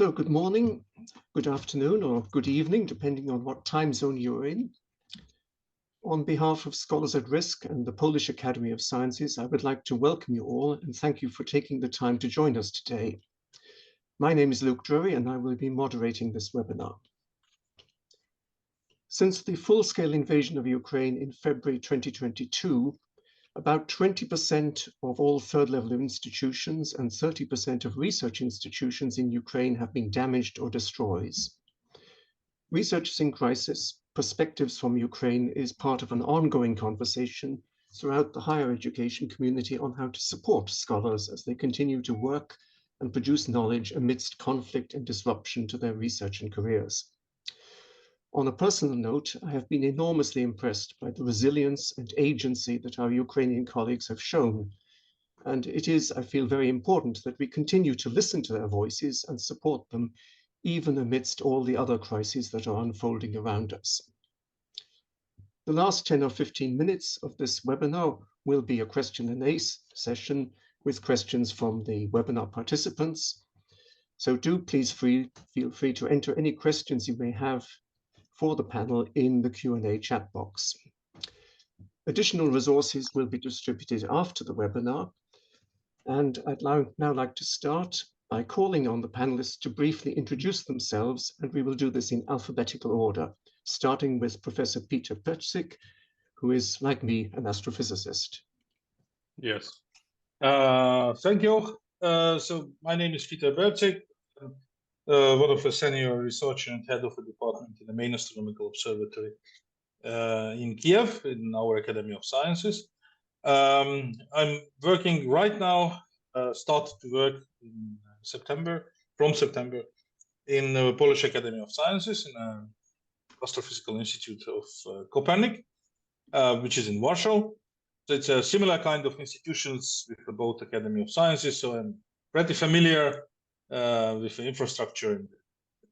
So good morning, good afternoon, or good evening, depending on what time zone you're in. On behalf of Scholars at Risk and the Polish Academy of Sciences, I would like to welcome you all and thank you for taking the time to join us today. My name is Luke Drury and I will be moderating this webinar. Since the full-scale invasion of Ukraine in February 2022, about 20% of all third-level institutions and 30% of research institutions in Ukraine have been damaged or destroyed. Researchers in Crisis, Perspectives from Ukraine is part of an ongoing conversation throughout the higher education community on how to support scholars as they continue to work and produce knowledge amidst conflict and disruption to their research and careers. On a personal note, I have been enormously impressed by the resilience and agency that our Ukrainian colleagues have shown. And it is, I feel, very important that we continue to listen to their voices and support them, even amidst all the other crises that are unfolding around us. The last 10 or 15 minutes of this webinar will be a question and answer session with questions from the webinar participants. So do please feel free to enter any questions you may have for the panel in the Q&A chat box. Additional resources will be distributed after the webinar. And I'd now like to start by calling on the panelists to briefly introduce themselves, and we will do this in alphabetical order, starting with Professor Peter Perczyk, who is, like me, an astrophysicist. Yes. Thank you. So my name is Peter Perczyk, one of the senior researcher and head of the department in the main astronomical observatory in Kiev, in our Academy of Sciences. I'm working right now, started to work in from September, in the Polish Academy of Sciences, in the Astrophysical Institute of Copernic, which is in Warsaw. So it's a similar kind of institutions with both Academy of Sciences, so I'm pretty familiar with the infrastructure and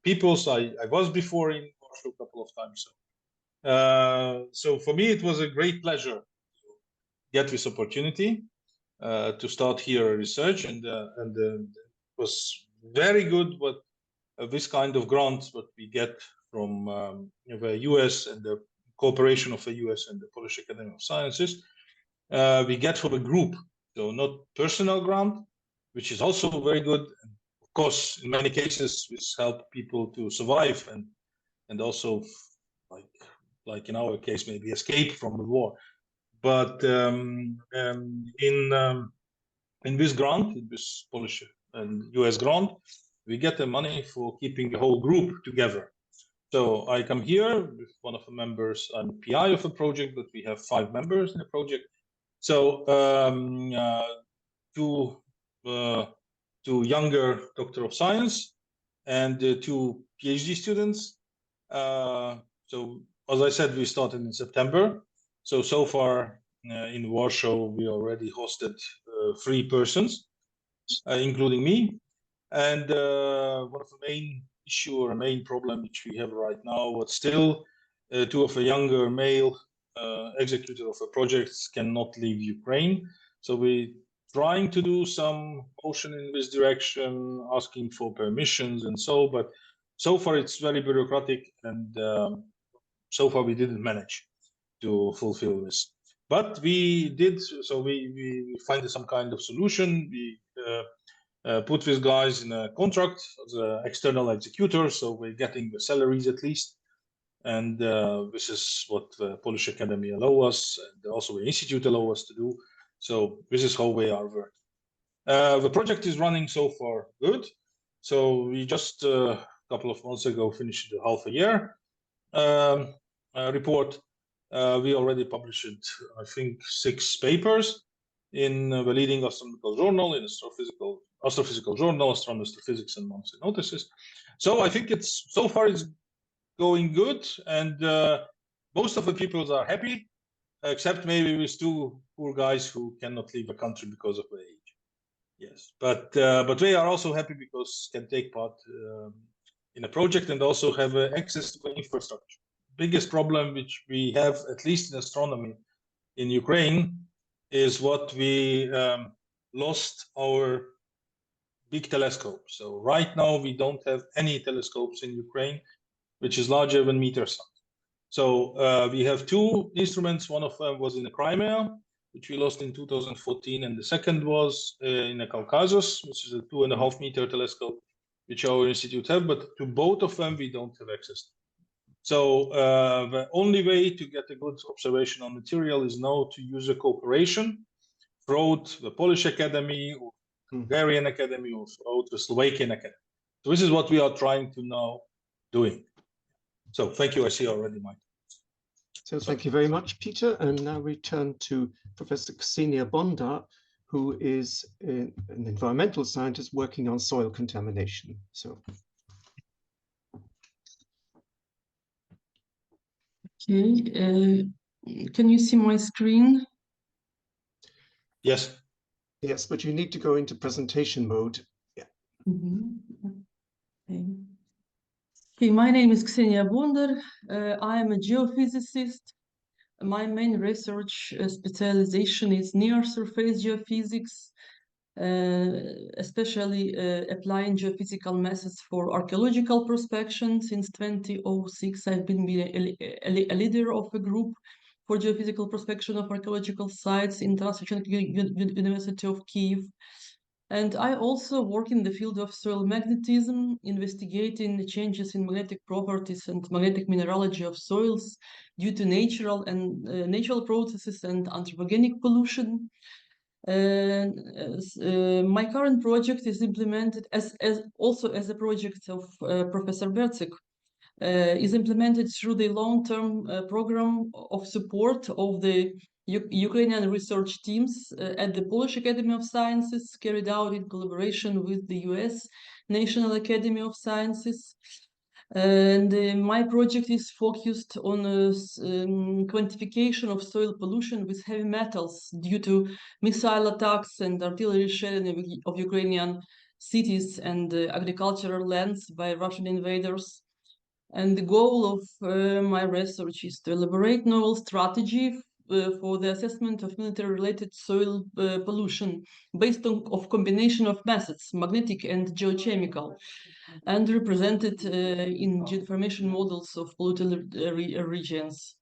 people. So I was before in Warsaw a couple of times. So for me, it was a great pleasure to get this opportunity to start here research, and it was very good what this kind of grants what we get from the US and the cooperation of the US and the Polish Academy of Sciences. We get from a group, so not personal grant, which is also very good. Of course, in many cases, this help people to survive and also, like in our case, maybe escape from the war. But in this grant, in this Polish and US grant, we get the money for keeping the whole group together. So I come here with one of the members. I'm PI of a project, but we have 5 members in the project. So two younger Doctor of Science and 2 PhD students. So as I said, we started in September. So far in Warsaw, we already hosted 3 persons, including me. And one of the main issue or main problem which we have right now, but still 2 of the younger male executive of the projects cannot leave Ukraine. So we're trying to do some motion in this direction, asking for permissions and so, but so far it's very bureaucratic, and so far we didn't manage to fulfill this. But we did, so we find some kind of solution. We put these guys in a contract as an external executor, so we're getting the salaries at least. And this is what the Polish Academy allow us, and also the Institute allow us to do. So this is how we are working. The project is running so far good. So we just a couple of months ago finished the half a year report. We already published, I think, 6 papers in the leading astronomical journal, in astrophysical journal, Astronomy, Astrophysics, and Monthly Notices. So I think it's so far it's going good, and most of the people are happy, except maybe with 2 poor guys who cannot leave the country because of their age. Yes, but they are also happy because can take part in a project and also have access to the infrastructure. Biggest problem which we have, at least in astronomy in Ukraine, is what we lost our big telescopes. So right now we don't have any telescopes in Ukraine which is larger than meter size. So we have two instruments. One of them was in the Crimea, which we lost in 2014, and the second was in the Caucasus, which is a 2.5 meter telescope, which our institute have. But to both of them, we don't have access. So the only way to get a good observational material is now to use a cooperation throughout the Polish Academy, or Hungarian Academy, or throughout the Slovakian Academy. So this is what we are trying to now doing. So thank you. I see already, Mike. So thank you very much, Peter. And now we turn to Professor Ksenia Bondar, who is an environmental scientist working on soil contamination. So. Okay, can you see my screen? Yes. Yes, but you need to go into presentation mode. Yeah. Okay. Okay, my name is Ksenia Bondar. I am a geophysicist. My main research specialization is near-surface geophysics, especially applying geophysical methods for archaeological prospection. Since 2006, I've been a leader of a group for geophysical prospection of archaeological sites in Transylvanian University of Kyiv. And I also work in the field of soil magnetism, investigating changes in magnetic properties and magnetic mineralogy of soils due to natural processes and anthropogenic pollution. My current project is implemented as a project of Professor Bercik, is implemented through the long-term program of support of the Ukrainian research teams at the Polish Academy of Sciences, carried out in collaboration with the US National Academy of Sciences. And my project is focused on quantification of soil pollution with heavy metals due to missile attacks and artillery shelling of Ukrainian cities and agricultural lands by Russian invaders. And the goal of my research is to elaborate novel strategy for the assessment of military-related soil pollution based on combination of methods, magnetic and geochemical, and represented in geoinformation models of polluted regions.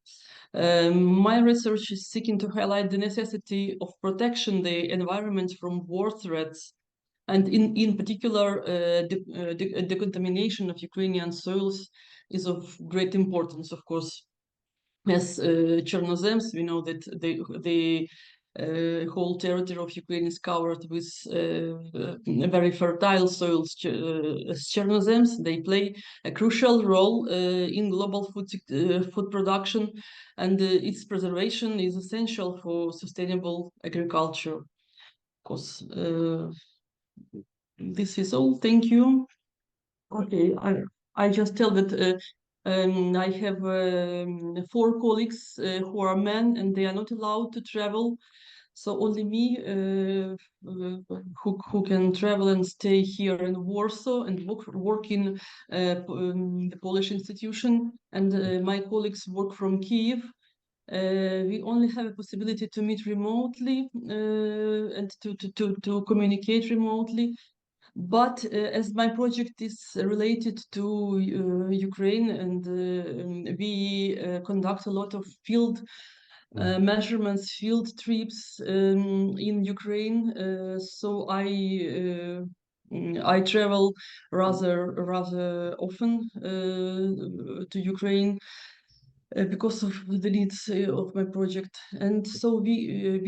My research is seeking to highlight the necessity of protection the environment from war threats, and in particular, the contamination of Ukrainian soils is of great importance, of course. As Chernozems, we know that the whole territory of Ukraine is covered with very fertile soils. As Chernozems, they play a crucial role in global food production, and its preservation is essential for sustainable agriculture. Of course, this is all. Thank you. Okay, I just tell that I have 4 colleagues who are men, and they are not allowed to travel. So only me who can travel and stay here in Warsaw and work in the Polish institution, and my colleagues work from Kyiv. We only have a possibility to meet remotely and to communicate remotely. But as my project is related to Ukraine, and we conduct a lot of field measurements, field trips in Ukraine, so I travel rather often to Ukraine because of the needs of my project. And so we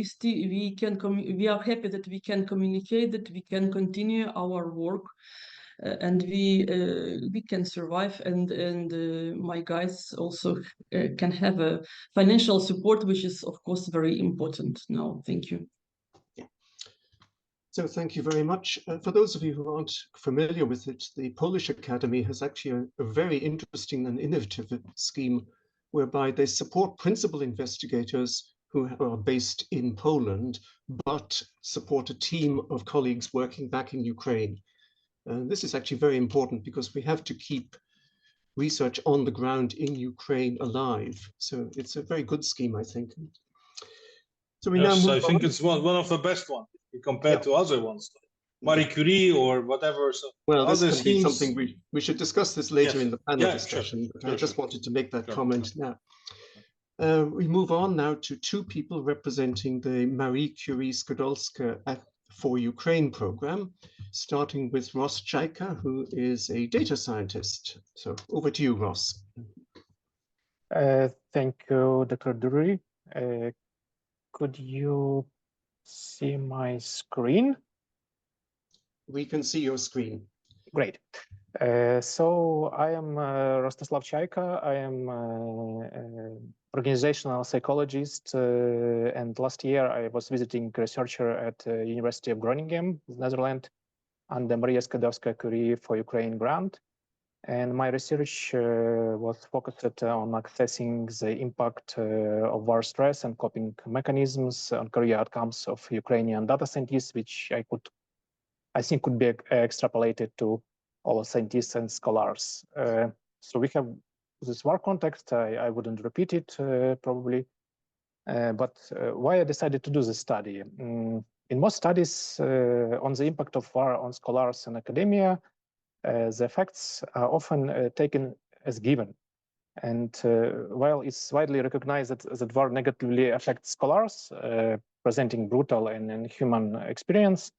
are happy that we can communicate, that we can continue our work, and we can survive, and my guys also can have a financial support, which is of course very important now. Thank you. So thank you very much. For those of you who aren't familiar with it, the Polish Academy has actually a very interesting and innovative scheme whereby they support principal investigators who are based in Poland, but support a team of colleagues working back in Ukraine. This is actually very important because we have to keep research on the ground in Ukraine alive. So it's a very good scheme, I think. So we now move I think on. it's one of the best ones compared to other ones. Marie Curie or whatever. So well, this other can be themes. something we should discuss this later Yes. in the panel Yeah, discussion, sure, but sure, I just sure. wanted to make that Sure. comment now. We move on now to two people representing the Marie Curie Skłodowska for Ukraine program, starting with Ross Chaika, who is a data scientist. So over to you, Ross. Thank you, Dr. Drury. Could you see my screen? We can see your screen. Great. So I am Rostislav Chaika. I am organizational psychologist, and last year I was visiting researcher at University of Groningen, Netherlands, under Maria Skłodowska Curie for Ukraine grant. And my research was focused on assessing the impact of war stress and coping mechanisms on career outcomes of Ukrainian data scientists, which I think could be extrapolated to all scientists and scholars. So we have this war context. I wouldn't repeat it probably, but why I decided to do this study. In most studies on the impact of war on scholars and academia, the effects are often taken as given. And while it's widely recognized that war negatively affects scholars, presenting brutal and inhuman experience,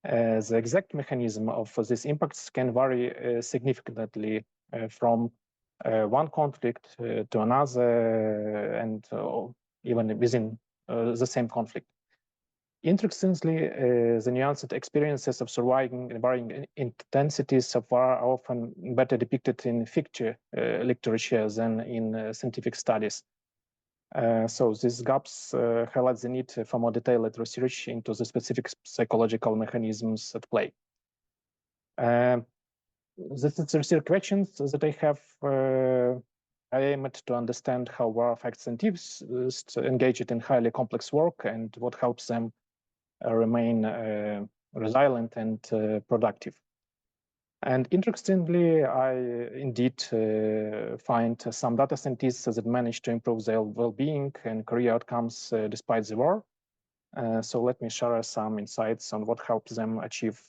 the exact mechanism of these impacts can vary significantly from one conflict to another, and even within the same conflict. Interestingly, the nuanced experiences of surviving and varying intensities of war are often better depicted in fictive literature than in scientific studies. So these gaps highlight the need for more detailed research into the specific psychological mechanisms at play. The research questions that I have, I aimed to understand how war affects scientists engaged in highly complex work and what helps them remain resilient and productive. And interestingly, I indeed find some data scientists that manage to improve their well-being and career outcomes despite the war. So let me share some insights on what helps them achieve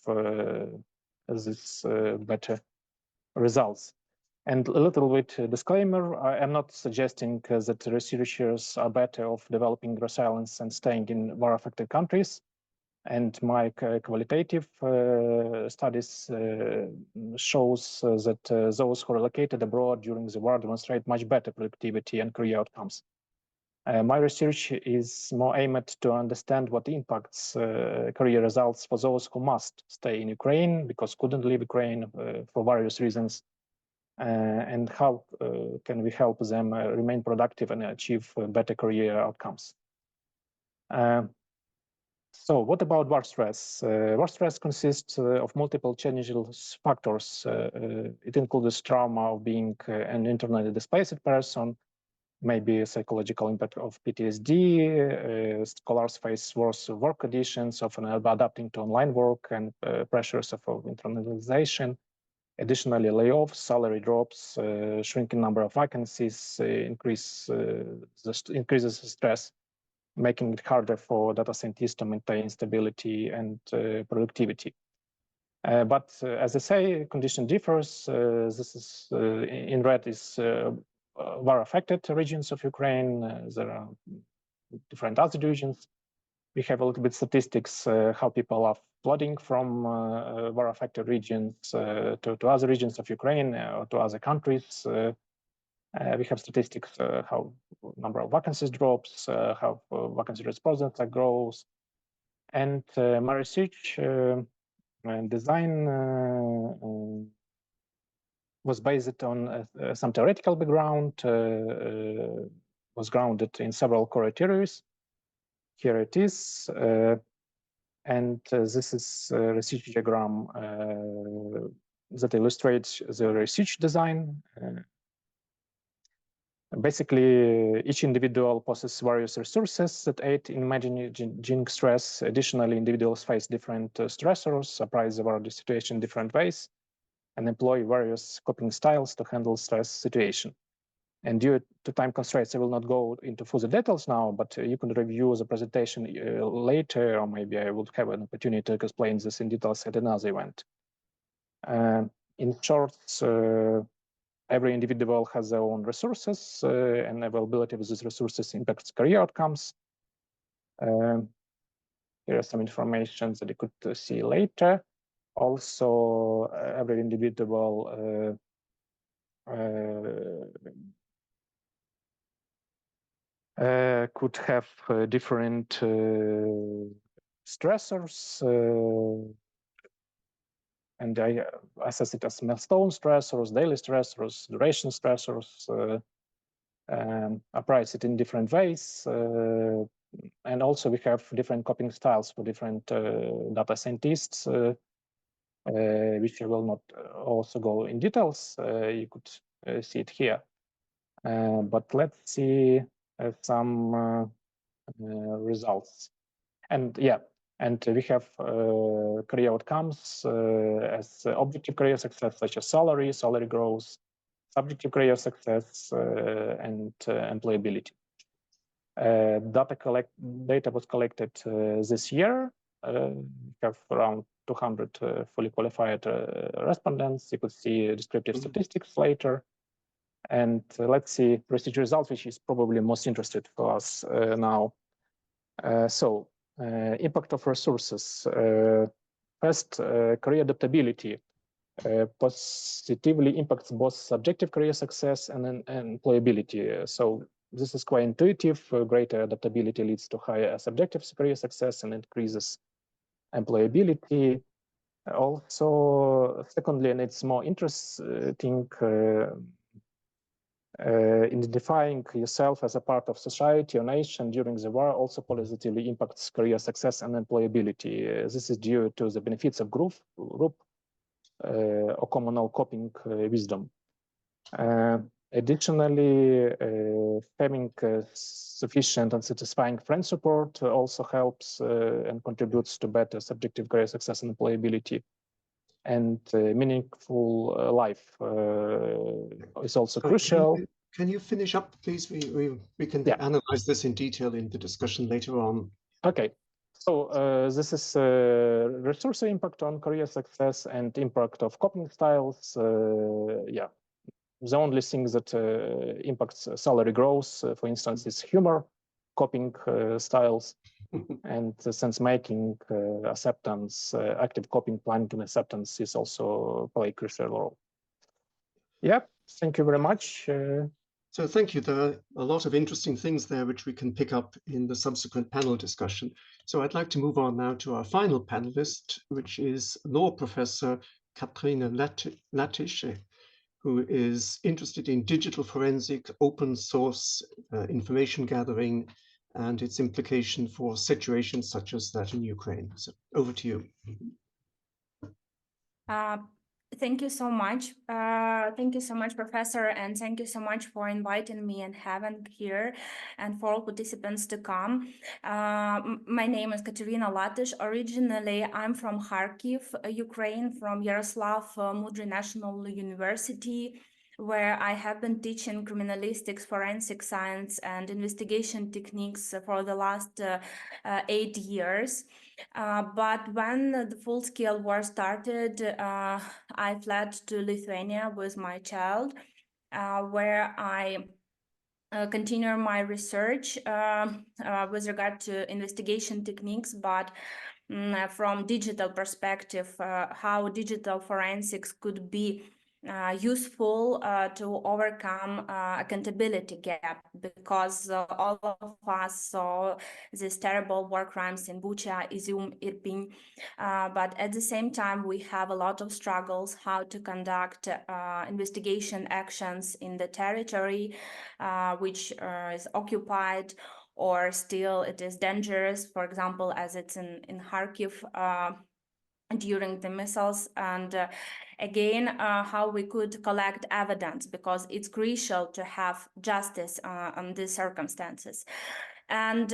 this better results. And a little bit disclaimer, I am not suggesting that researchers are better off developing resilience and staying in war-affected countries. And my qualitative studies shows that those who relocated abroad during the war demonstrate much better productivity and career outcomes. My research is more aimed to understand what impacts career results for those who must stay in Ukraine because couldn't leave Ukraine for various reasons, and how can we help them remain productive and achieve better career outcomes. So what about war stress? War stress consists of multiple challenging factors. It includes trauma of being an internally displaced person, maybe a psychological impact of PTSD. Scholars face worse work conditions, often adapting to online work and pressures of internalization. Additionally, layoffs, salary drops, shrinking number of vacancies increases the stress, making it harder for data scientists to maintain stability and productivity. But as I say, condition differs. This is in red is war-affected regions of Ukraine. There are different other regions. We have a little bit statistics how people are flooding from war-affected regions to other regions of Ukraine or to other countries. We have statistics how number of vacancies drops, how vacancy response grows, and my research and design was based on some theoretical background, was grounded in several core theories. Here it is, and this is a research diagram that illustrates the research design. Basically, each individual possesses various resources that aid in managing stress. Additionally, individuals face different stressors, apprise the war situation in different ways, and employ various coping styles to handle stress situation. And due to time constraints, I will not go into further details now, but you can review the presentation later, or maybe I will have an opportunity to explain this in details at another event. In short, every individual has their own resources, and availability of these resources impacts career outcomes. Here are some information that you could see later. Also, every individual could have different stressors, and I assess it as milestone stressors, daily stressors, duration stressors, appraise it in different ways. And also we have different coping styles for different data scientists, which I will not also go in details. You could see it here. But let's see some results. And yeah, and we have career outcomes as objective career success, such as salary growth, subjective career success, and employability. Data was collected this year. We have around 200 fully qualified respondents. You could see descriptive statistics later. And let's see procedure results, which is probably most interested for us now. So impact of resources. First, career adaptability positively impacts both subjective career success and employability. So this is quite intuitive. Greater adaptability leads to higher subjective career success and increases employability. Also, secondly, and it's more interesting, identifying yourself as a part of society or nation during the war also positively impacts career success and employability. This is due to the benefits of group or communal coping wisdom. Additionally, having sufficient and satisfying friend support also helps and contributes to better subjective career success and employability. And meaningful life is also crucial. Can you finish up, please? We can analyze this in detail in the discussion later on. Okay. So this is resource impact on career success and impact of coping styles. Yeah, the only thing that impacts salary growth, for instance, is humor, coping styles, and sense making, acceptance, active coping, planning, and acceptance is also play a crucial role. Yeah, thank you very much. So thank you. There are a lot of interesting things there which we can pick up in the subsequent panel discussion. So I'd like to move on now to our final panelist, which is law professor Katrina Latisch, who is interested in digital forensic, open source information gathering, and its implication for situations such as that in Ukraine. So over to you. Thank you so much. Thank you so much, Professor, and thank you so much for inviting me and having here, and for all participants to come. My name is Katerina Latisch. Originally, I'm from Kharkiv, Ukraine, from Yaroslav Mudry National University, where I have been teaching criminalistics, forensic science, and investigation techniques for the last 8 years. But when the full-scale war started, I fled to Lithuania with my child, where I continue my research with regard to investigation techniques, but from digital perspective, how digital forensics could be useful to overcome accountability gap, because all of us saw these terrible war crimes in Bucha, Izum, Irpin, but at the same time we have a lot of struggles how to conduct investigation actions in the territory which is occupied, or still it is dangerous, for example, as it's in Kharkiv during the missiles, and again how we could collect evidence, because it's crucial to have justice on these circumstances. And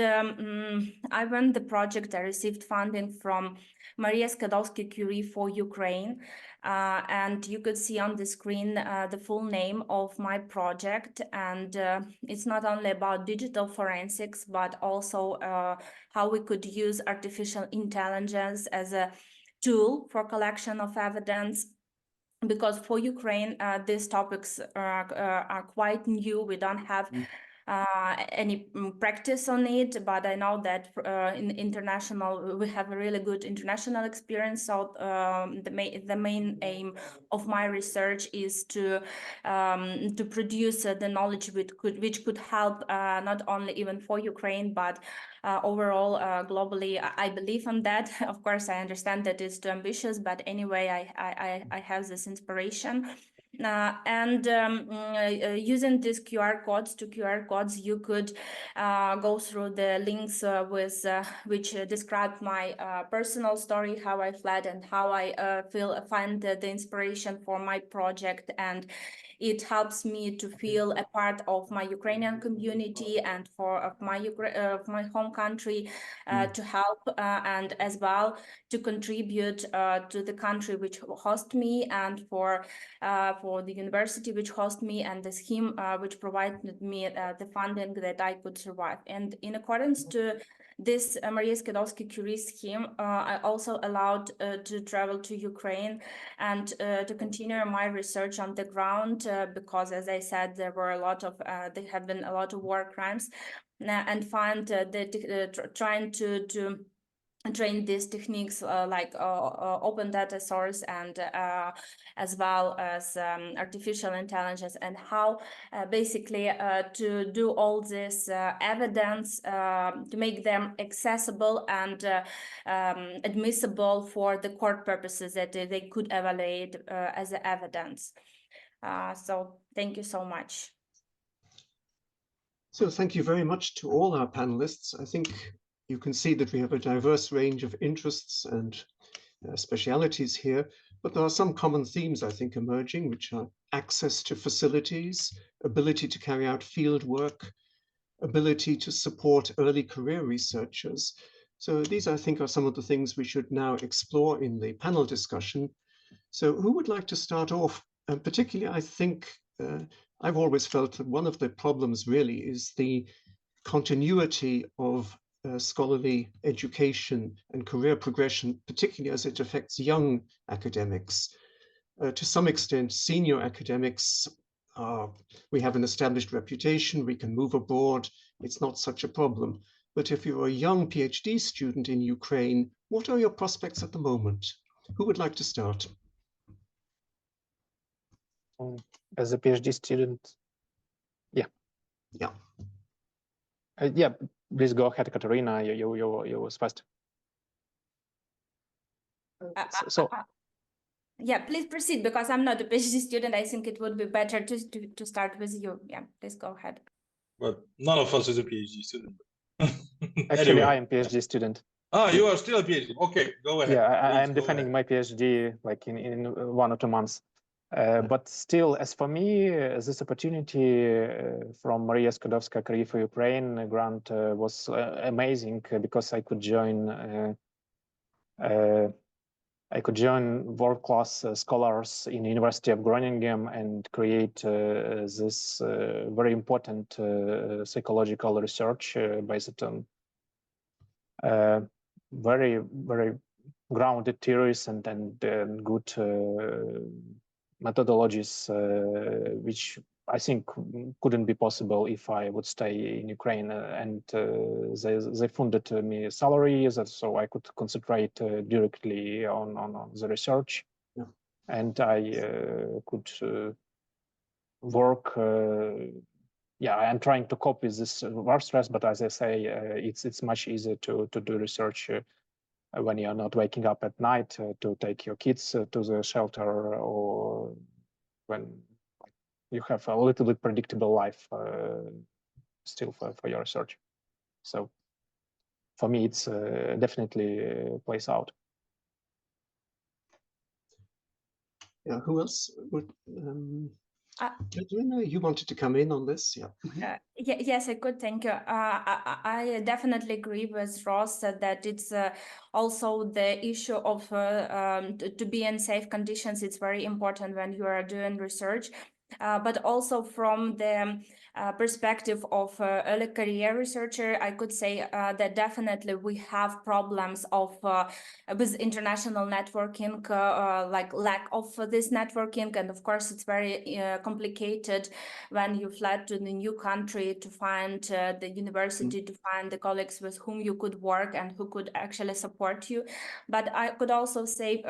I ran the project. I received funding from Maria Skłodowska-Curie for Ukraine. And you could see on the screen the full name of my project. And it's not only about digital forensics, but also how we could use artificial intelligence as a tool for collection of evidence. Because for Ukraine, these topics are quite new. We don't have any practice on it, but I know that in international, we have a really good international experience. So the main aim of my research is to produce the knowledge which could help not only even for Ukraine, but overall globally. I believe in that. Of course, I understand that it's too ambitious, but anyway, I have this inspiration. Using these QR codes, you could go through the links with which describe my personal story, how I fled and how I find the inspiration for my project, and it helps me to feel a part of my Ukrainian community and of my home country to help and as well to contribute to the country which host me, and for the university which host me, and the scheme which provided me the funding that I could survive. And in accordance to this Maria Skłodowska-Curie scheme, I also allowed to travel to Ukraine and to continue my research on the ground because, as I said, there have been a lot of war crimes, and find trying to train these techniques like open data source and as well as artificial intelligence, and how basically to do all this evidence to make them accessible and admissible for the court purposes that they could evaluate as evidence. So thank you so much. So thank you very much to all our panelists. I think you can see that we have a diverse range of interests and specialities here, but there are some common themes, I think, emerging, which are access to facilities, ability to carry out field work, ability to support early career researchers. So these, I think, are some of the things we should now explore in the panel discussion. So who would like to start off? And particularly, I think, I've always felt that one of the problems really is the continuity of scholarly education and career progression, particularly as it affects young academics. To some extent, senior academics, we have an established reputation, we can move abroad, it's not such a problem. But if you're a young PhD student in Ukraine, what are your prospects at the moment? Who would like to start? As a PhD student, yeah. Yeah, please go ahead, Katerina. You was first. Yeah, please proceed, because I'm not a PhD student. I think it would be better to start with you. Yeah, please go ahead. But none of us is a PhD student. Actually, Anyway. I am PhD student. You are still a PhD. Okay, go ahead. Yeah, I am defending my PhD like in 1 or 2 months. But still, as for me, this opportunity from Maria Skłodowska-Curie for Ukraine grant was amazing because I could join world-class scholars in the University of Groningen and create this very important psychological research based on very, very grounded theories and good methodologies, which I think couldn't be possible if I would stay in Ukraine. And they funded me salary, so I could concentrate directly on the research. Yeah. And I could work. Yeah, I'm trying to cope with this work stress, but as I say, it's much easier to do research when you're not waking up at night to take your kids to the shelter, or when you have a little bit predictable life still for your research. So for me, it's definitely plays out. Yeah, who else would? Katerina, you wanted to come in on this? Yeah. Yes, I could. Thank you. I definitely agree with Ross that it's also the issue of to be in safe conditions. It's very important when you are doing research. But also from the perspective of early career researcher, I could say that definitely we have problems of with international networking, like lack of this networking, and of course it's very complicated when you fled to the new country to find the university, to find the colleagues with whom you could work and who could actually support you. But I could also say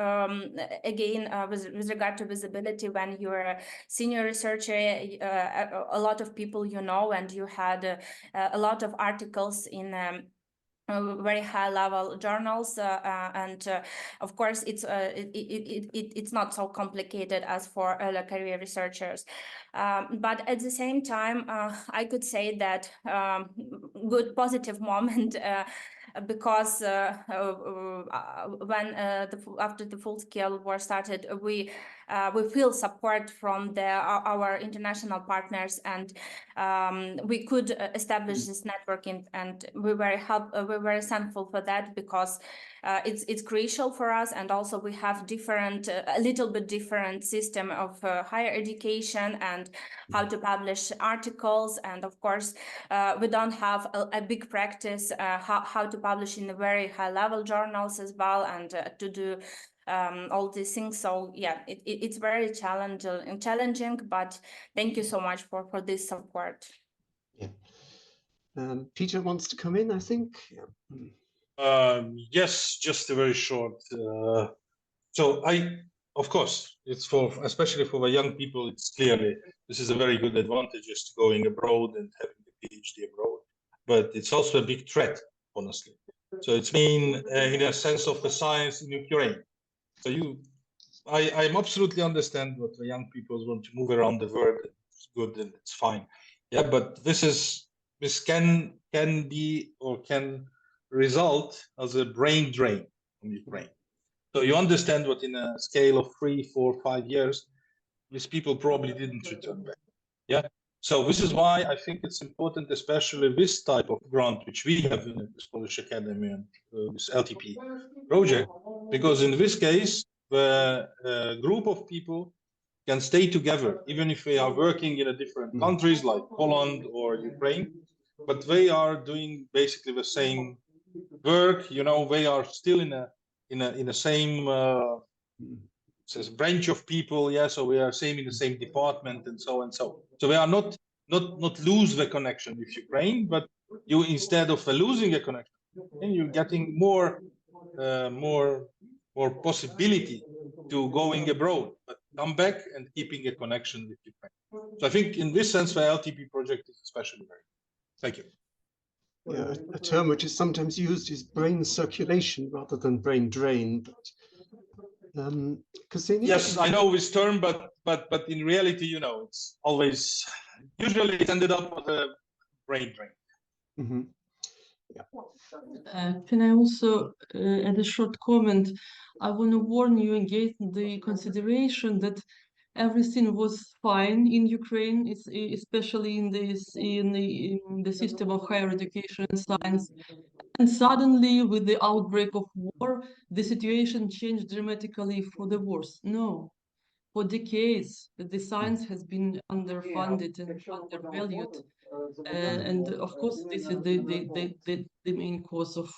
again with regard to visibility, when you're a senior researcher, a lot of people you know, and you had a lot of articles in very high level journals, and of course it's not so complicated as for early career researchers, but at the same time I could say that good positive moment because when after the full-scale war started, we feel support from our international partners, and we could establish this networking, and we're very thankful for that, because it's crucial for us. And also we have different a little bit different system of higher education and how to publish articles, and of course we don't have a big practice how to publish in a very high level journals as well, and to do all these things. So yeah, it's very challenging, but thank you so much for this support. Yeah. Peter wants to come in, I think. Yes, just a very short. So of course, it's especially for the young people, it's clearly, this is a very good advantage, just going abroad and having a PhD abroad. But it's also a big threat, honestly. So it's been in a sense of the science in Ukraine. So I absolutely understand what the young people want to move around the world. It's good and it's fine. Yeah, but this can be or can result as a brain drain from Ukraine. So you understand what in a scale of 3, 4, 5 years, these people probably didn't return back. Yeah. So this is why I think it's important, especially this type of grant, which we have in the Polish Academy and this LTP project, because in this case, the group of people can stay together, even if they are working in a different countries like Poland or Ukraine, but they are doing basically the same work. You know, they are still in a same branch of people. Yeah, so we are same in the same department and so and so. So we are not lose the connection with Ukraine, but you, instead of losing a connection, and you're getting more possibility to going abroad, but come back and keeping a connection with Ukraine. So I think in this sense, the LTP project is especially very good. Thank you. Yeah, a term which is sometimes used is brain circulation rather than brain drain. But yes, I know this term, but in reality, you know, it's always usually it ended up with a brain drain. Mm-hmm. Yeah. Can I also add a short comment? I want to warn you against the consideration that everything was fine in Ukraine, especially in the system of higher education and science. And suddenly, with the outbreak of war, the situation changed dramatically for the worse. No, for decades, the science has been underfunded and undervalued. And of course, this is the main cause of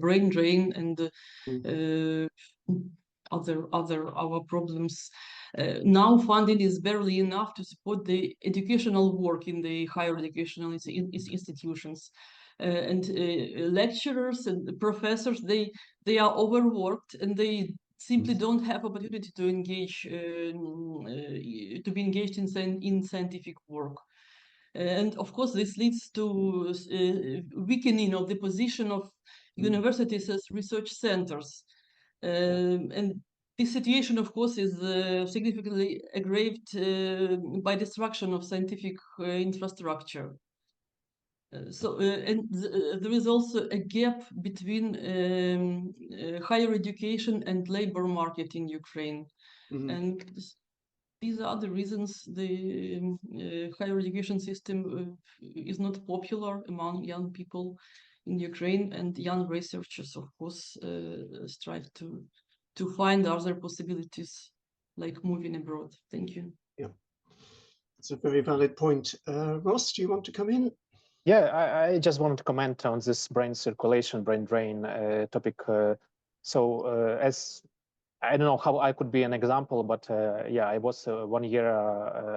brain drain and our problems. Now funding is barely enough to support the educational work in the higher educational institutions. And lecturers and professors, they are overworked, and they simply don't have opportunity to engage to be engaged in scientific work. And of course, this leads to weakening of the position of universities as research centers. And this situation, of course, is significantly aggraved by destruction of scientific infrastructure. There is also a gap between higher education and labor market in Ukraine. And these are the reasons the higher education system is not popular among young people in Ukraine, and young researchers, of course, strive to find other possibilities like moving abroad. Thank you. Yeah, it's a very valid point. Ross, do you want to come in? Yeah, I just wanted to comment on this brain circulation, brain drain topic. As I don't know how I could be an example, but yeah, I was 1 year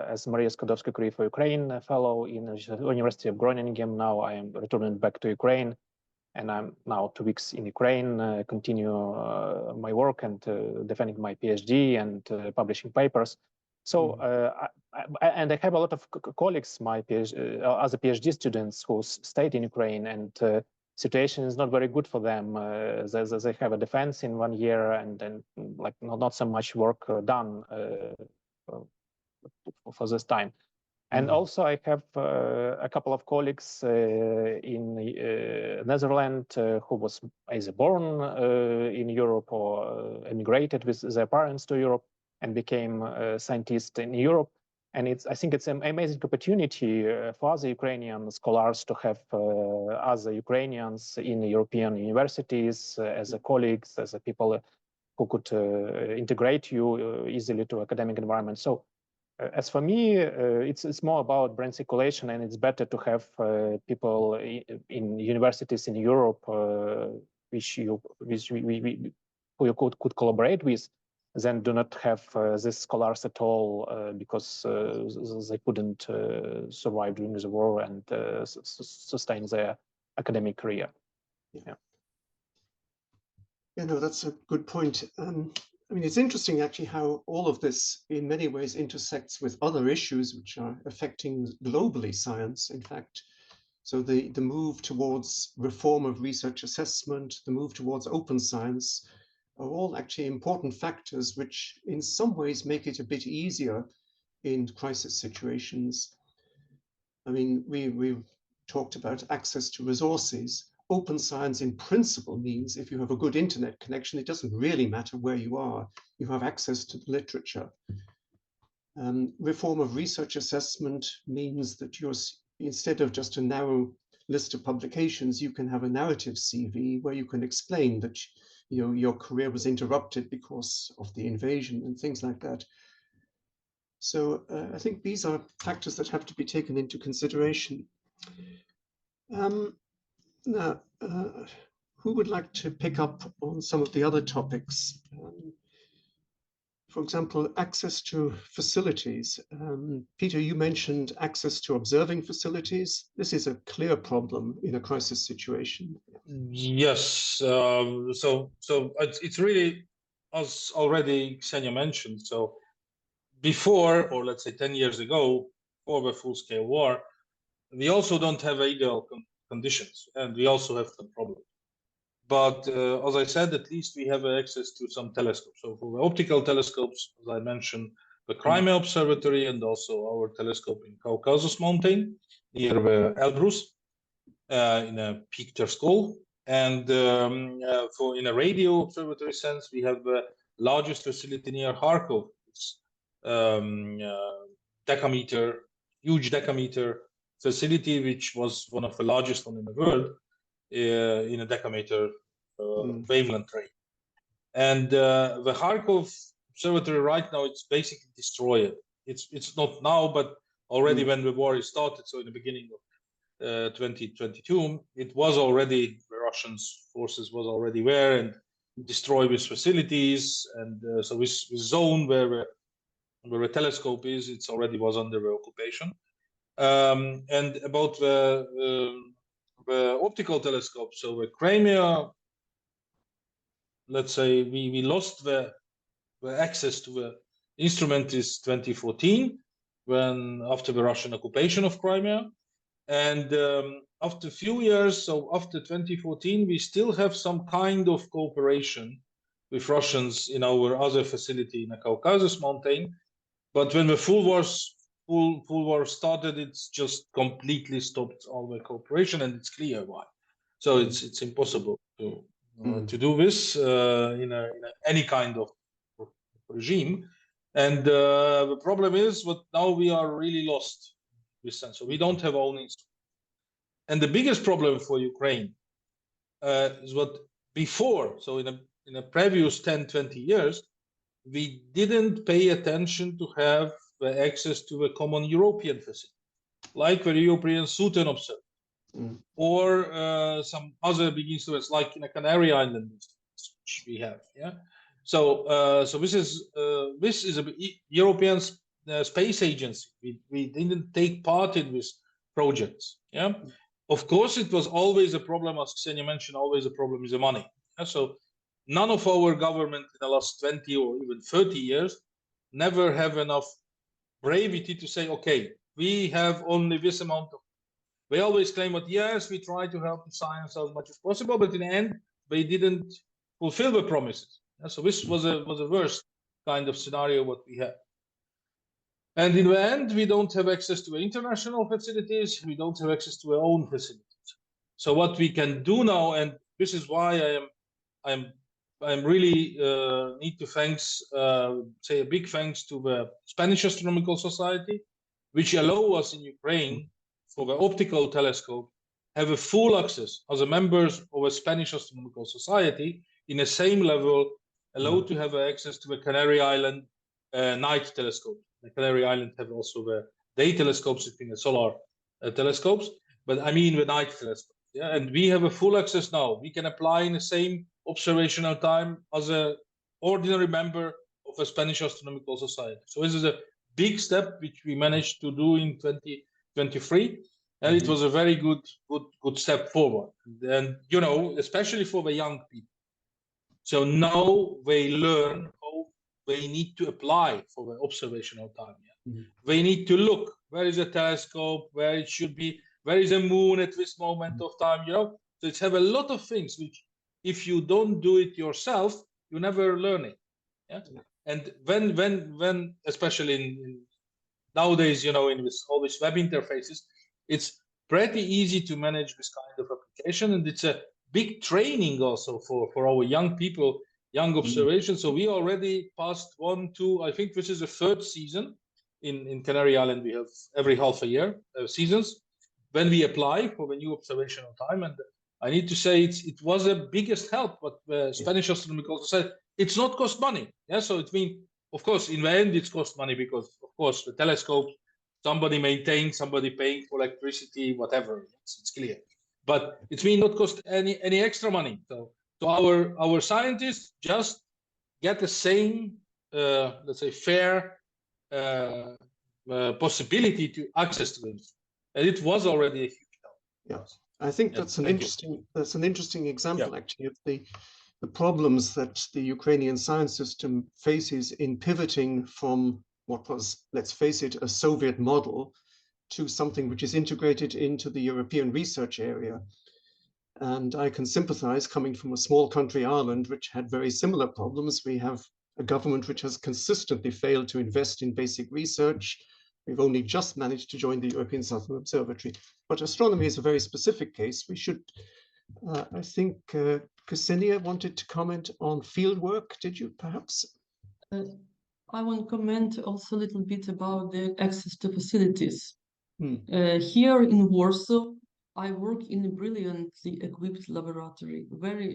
as Maria Skłodowska-Curie for Ukraine fellow in the University of Groningen. Now I am returning back to Ukraine, and I'm now 2 weeks in Ukraine, continue my work and defending my PhD and publishing papers. So, and I have a lot of colleagues, my other PhD students who stayed in Ukraine, and situation is not very good for them. They have a defense in 1 year, and then like not so much work done for this time. And also, I have a couple of colleagues in Netherlands who was either born in Europe or emigrated with their parents to Europe and became scientists in Europe. And I think it's an amazing opportunity for other Ukrainian scholars to have other Ukrainians in European universities as colleagues, as people who could integrate you easily to academic environment. So as for me, it's more about brain circulation, and it's better to have people in universities in Europe who you could collaborate with, than do not have these scholars at all because they couldn't survive during the war and sustain their academic career. Yeah. Yeah, no, that's a good point. I mean, it's interesting actually how all of this in many ways intersects with other issues which are affecting globally science, in fact. So the move towards reform of research assessment, the move towards open science are all actually important factors which in some ways make it a bit easier in crisis situations. I mean, we talked about access to resources. Open science in principle means if you have a good internet connection, it doesn't really matter where you are. You have access to the literature. Reform of research assessment means that instead of just a narrow list of publications, you can have a narrative CV where you can explain that your career was interrupted because of the invasion and things like that. So I think these are factors that have to be taken into consideration. Now, who would like to pick up on some of the other topics? For example, access to facilities. Peter, you mentioned access to observing facilities. This is a clear problem in a crisis situation. Yes, so it's really, as already Ksenia mentioned, so before, or let's say 10 years ago, before the full-scale war, we also don't have ideal conditions, and we also have some problems. But as I said, at least we have access to some telescopes. So for the optical telescopes, as I mentioned, the Crimea Observatory and also our telescope in Caucasus Mountain near Elbrus in a Peak school. And for in a radio observatory sense, we have the largest facility near Kharkov. It's huge decameter facility, which was one of the largest one in the world in a decameter wavelength range. And the Kharkov observatory right now, it's basically destroyed. It's not now, but already when the war started, so in the beginning of 2022, it was already, the Russian forces was already there and destroyed these facilities. And so this zone where a telescope is, it's already was under the occupation. And about the optical telescope, so the Crimea, let's say we lost the access to the instrument is 2014, when after the Russian occupation of Crimea. And after a few years, so after 2014, we still have some kind of cooperation with Russians in our other facility in the Caucasus Mountain. But when the full war started, it's just completely stopped all the cooperation, and it's clear why. So it's impossible to do this in any kind of regime. And the problem is, what now we are really lost in this sense. So we don't have own instruments. And the biggest problem for Ukraine is what before, so in a previous 10, 20 years, we didn't pay attention to have access to a common European facility, like the European Southern Observatory, or some other big instruments, like in a Canary Island instruments, which we have. Yeah. So, so this is a European Space Agency. We didn't take part in these projects. Yeah. Of course, it was always a problem, as Ksenia mentioned. Always a problem is the money. Yeah? So, none of our government in the last 20 or even 30 years never have enough bravery to say, okay, we have only this amount of. They always claim that yes, we try to help science as much as possible, but in the end, they didn't fulfill the promises. So this was a worst kind of scenario what we had. And in the end, we don't have access to international facilities. We don't have access to our own facilities. So what we can do now, and this is why I'm really need to say a big thanks to the Spanish Astronomical Society, which allow us in Ukraine for the optical telescope have a full access as a members of a Spanish Astronomical Society in the same level, allowed to have access to the Canary Island night telescope. The Canary Island have also the day telescopes in the solar telescopes, but I mean the night telescope. Yeah, and we have a full access now. We can apply in the same observational time as a ordinary member of a Spanish Astronomical Society. So this is a big step which we managed to do in 2023, and it was a very good step forward. And you know, especially for the young people. So now they learn how they need to apply for the observational time. Yeah? They need to look where is a telescope, where it should be, where is a moon at this moment of time. You know, so it's have a lot of things which, if you don't do it yourself, you never learn it. Yeah. And when especially in nowadays, you know, in all these web interfaces, it's pretty easy to manage this kind of application, and it's a big training also for our young people, young observation. So we already passed 1, 2, I think this is the 3rd season in Canary Island. We have every half a year seasons when we apply for the new observational time. And I need to say it was a biggest help, but the Spanish Astronomical Society, it's not cost money. Yeah, so it means, of course, in the end, it's cost money because, of course, the telescope, somebody maintains, somebody paying for electricity, whatever. It's clear. But it means not cost any extra money. So our scientists just get the same, let's say, fair possibility to access to them, and it was already a huge help. Yeah, I think that's an interesting example actually of the problems that the Ukrainian science system faces in pivoting from what was, let's face it, a Soviet model to something which is integrated into the European research area. And I can sympathize, coming from a small country, Ireland, which had very similar problems. We have a government which has consistently failed to invest in basic research. We've only just managed to join the European Southern Observatory. But astronomy is a very specific case. We should, I think, Ksenia wanted to comment on fieldwork. Did you perhaps? I want to comment also a little bit about the access to facilities. Here in Warsaw, I work in a brilliantly equipped laboratory, very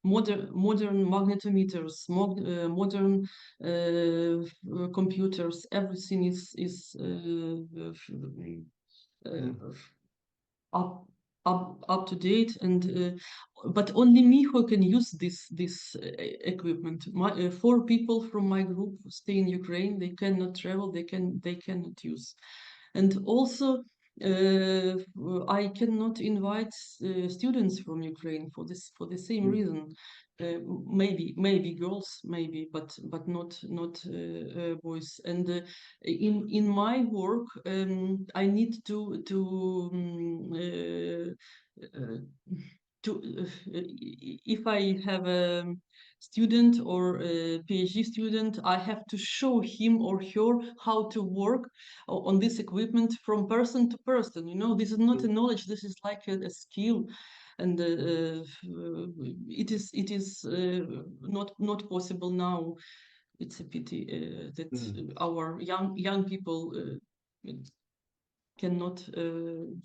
modern magnetometers, modern computers. Everything is up to date, and but only me who can use this equipment. 4 people from my group stay in Ukraine. They cannot travel. They cannot use, and also. I cannot invite students from Ukraine for the same reason. Maybe girls, maybe, but not boys. And in my work, I need to if I have a student or a PhD student, I have to show him or her how to work on this equipment from person to person. You know, this is not a knowledge, this is like a skill. And it is not possible now. it's a pity that our young people cannot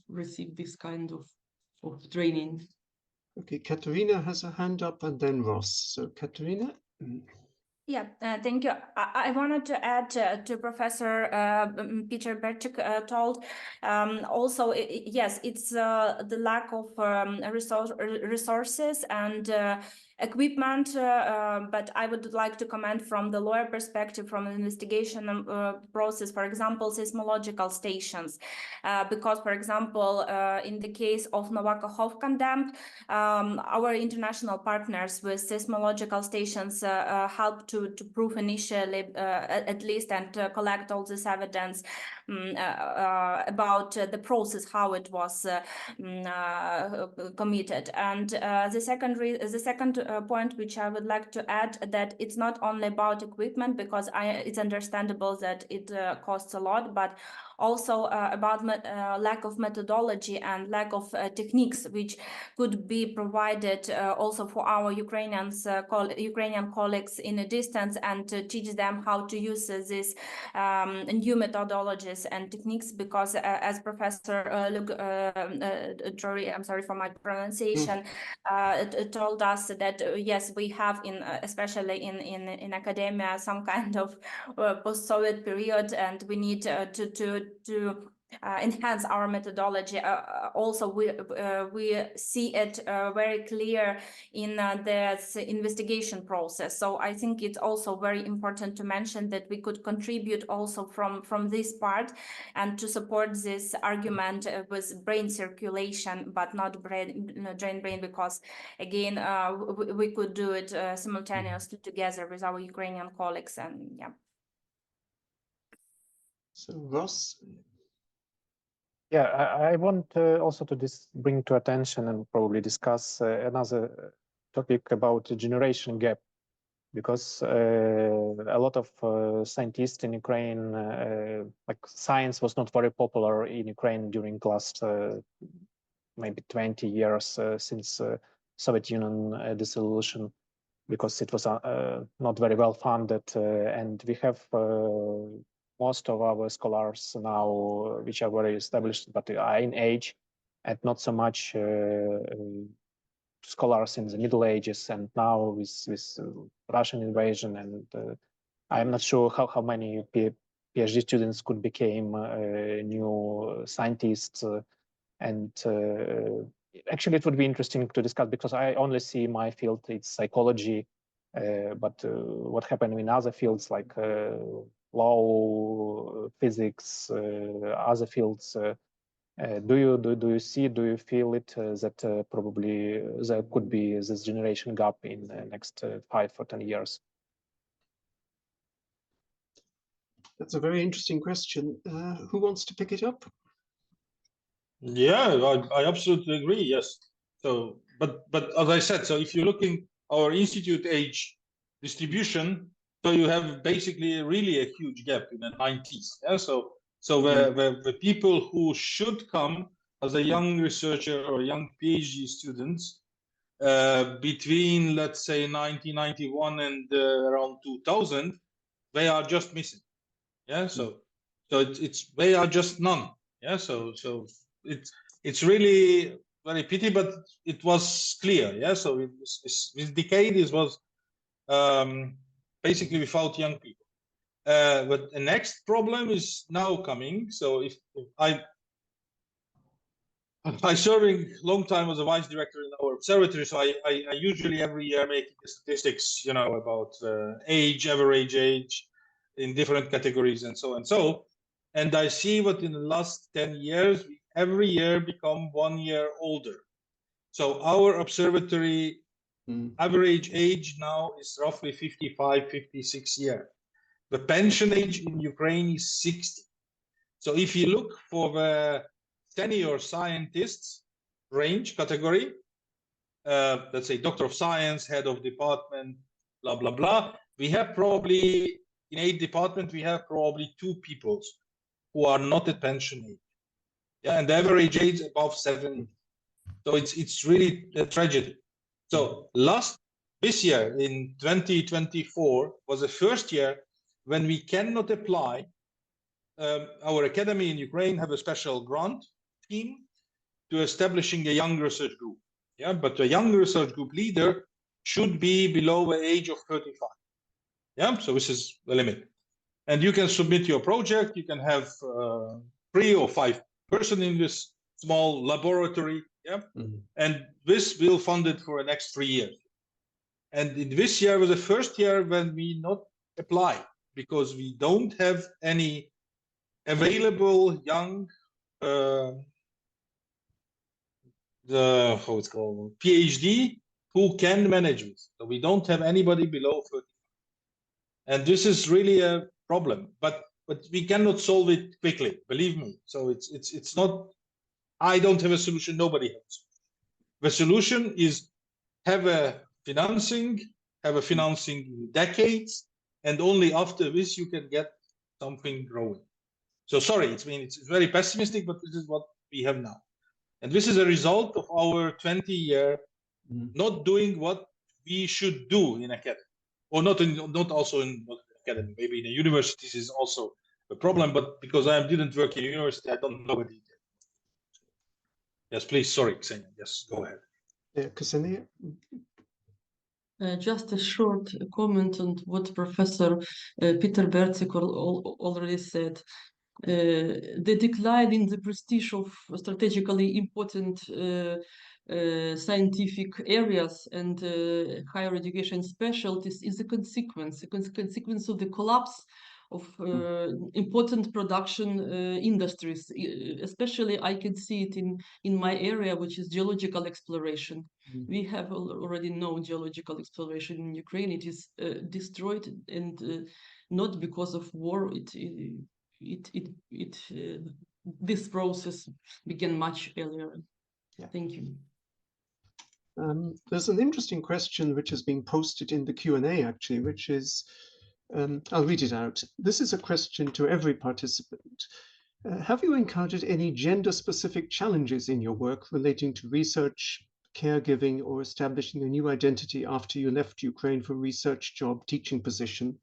receive this kind of training. Okay, Katerina has a hand up, and then Ross. So Katerina. Yeah, thank you. I wanted to add to Professor Peter Berczyk told. Also, yes, it's the lack of resources and equipment, but I would like to comment from the lawyer perspective, from the investigation process, for example, seismological stations, because, for example, in the case of Novakahov condemned, our international partners with seismological stations helped to prove initially, at least, and collect all this evidence about the process, how it was committed. And the second point which I would like to add, that it's not only about equipment, because it's understandable that it costs a lot, but also about lack of methodology and lack of techniques which could be provided also for our Ukrainian colleagues in a distance, and to teach them how to use these new methodologies and techniques, because as Professor Jory, I'm sorry for my pronunciation, told us that yes, we have especially in academia some kind of post-Soviet period, and we need to enhance our methodology. Also, we see it very clear in this investigation process. So I think it's also very important to mention that we could contribute also from this part, and to support this argument with brain circulation, but not drain brain, because again, we could do it simultaneously together with our Ukrainian colleagues. And yeah. So Ross. Yeah, I want also to bring to attention and probably discuss another topic about the generation gap, because a lot of scientists in Ukraine, like science was not very popular in Ukraine during the last maybe 20 years since Soviet Union dissolution, because it was not very well funded, and we have most of our scholars now, which are very established, but are in age, and not so much scholars in the Middle Ages. And now with Russian invasion, and I'm not sure how many PhD students could become new scientists. And actually, it would be interesting to discuss, because I only see my field, it's psychology, but what happened in other fields like law, physics, other fields. Do you feel it that probably there could be this generation gap in the next 5 or 10 years? That's a very interesting question. Who wants to pick it up? Yeah, I absolutely agree. Yes. So, but as I said, so if you're looking our institute age distribution, so you have basically really a huge gap in the 90s. Yeah. So the people who should come as a young researcher or young PhD students between, let's say, 1991 and around 2000, they are just missing. Yeah. So they are just none. Yeah. So it's really very pity, but it was clear. Yeah. So this decade was basically without young people. But the next problem is now coming. So if I serving long time as a vice director in our observatory, so I usually every year make statistics, you know, about age, average age in different categories and so and so. And I see what in the last 10 years, we every year become 1 year older. So our observatory average age now is roughly 55, 56 years. The pension age in Ukraine is 60. So if you look for the senior scientists range category, let's say doctor of science, head of department, blah, blah, blah, we have probably, in 8 departments, we have probably 2 people who are not at pension age. Yeah, and the average age above 70. So it's really a tragedy. So last this year in 2024 was the first year when we cannot apply. Our academy in Ukraine have a special grant scheme to establishing a young research group. Yeah, but the young research group leader should be below the age of 35. Yeah, so this is the limit. And you can submit your project. You can have 3 or 5 person in this small laboratory. Yeah, and this will fund it for the next 3 years. And in this year was the first year when we not apply because we don't have any available young how it's called PhD who can manage this. So we don't have anybody below 30. And this is really a problem, but we cannot solve it quickly, believe me. So it's not, I don't have a solution, nobody has. The solution is have a financing decades, and only after this you can get something growing. So sorry, it's very pessimistic, but this is what we have now. And this is a result of our 20-year not doing what we should do in academy, or not also in academy. Maybe in the universities is also a problem, but because I didn't work in university, I don't know the detail. Yes, please. Sorry, Ksenia. Yes, go ahead. Yeah, Ksenia? Just a short comment on what Professor Peter Bercik already said. The decline in the prestige of strategically important scientific areas and higher education specialties is a consequence of the collapse of important production industries. Especially, I can see it in my area, which is geological exploration. We have already known geological exploration in Ukraine. It is destroyed, and not because of war. This process began much earlier. Yeah. Thank you. There's an interesting question which is being posted in the Q&A actually, which is, I'll read it out. This is a question to every participant. Have you encountered any gender-specific challenges in your work relating to research, caregiving, or establishing a new identity after you left Ukraine for research job, teaching position?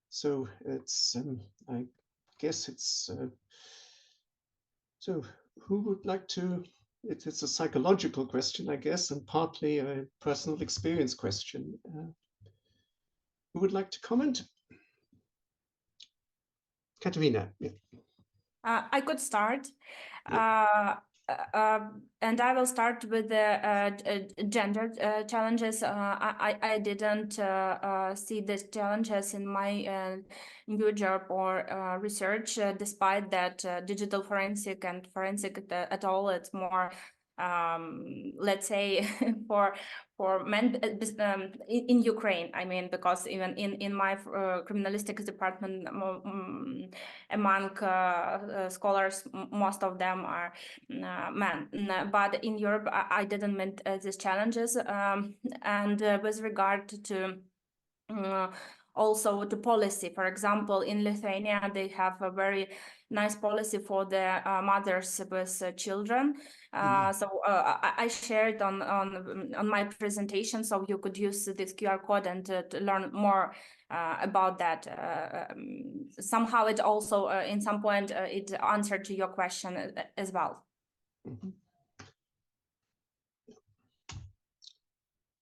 So it's, I guess it's, so who would like to, it's a psychological question, I guess, and partly a personal experience question. Who would like to comment? Katerina. Yeah. I could start. And I will start with the gender challenges. I didn't see the challenges in my new job or research, despite that digital forensic and forensic at all, it's more, let's say, for men in Ukraine. I mean, because even in my criminalistics department, among scholars, most of them are men. But in Europe, I didn't meet these challenges. And with regard to also the policy, for example, in Lithuania, they have a very nice policy for the mothers with children. So I shared on my presentation, so you could use this QR code and to learn more about that. Somehow it also, in some point, it answered to your question as well.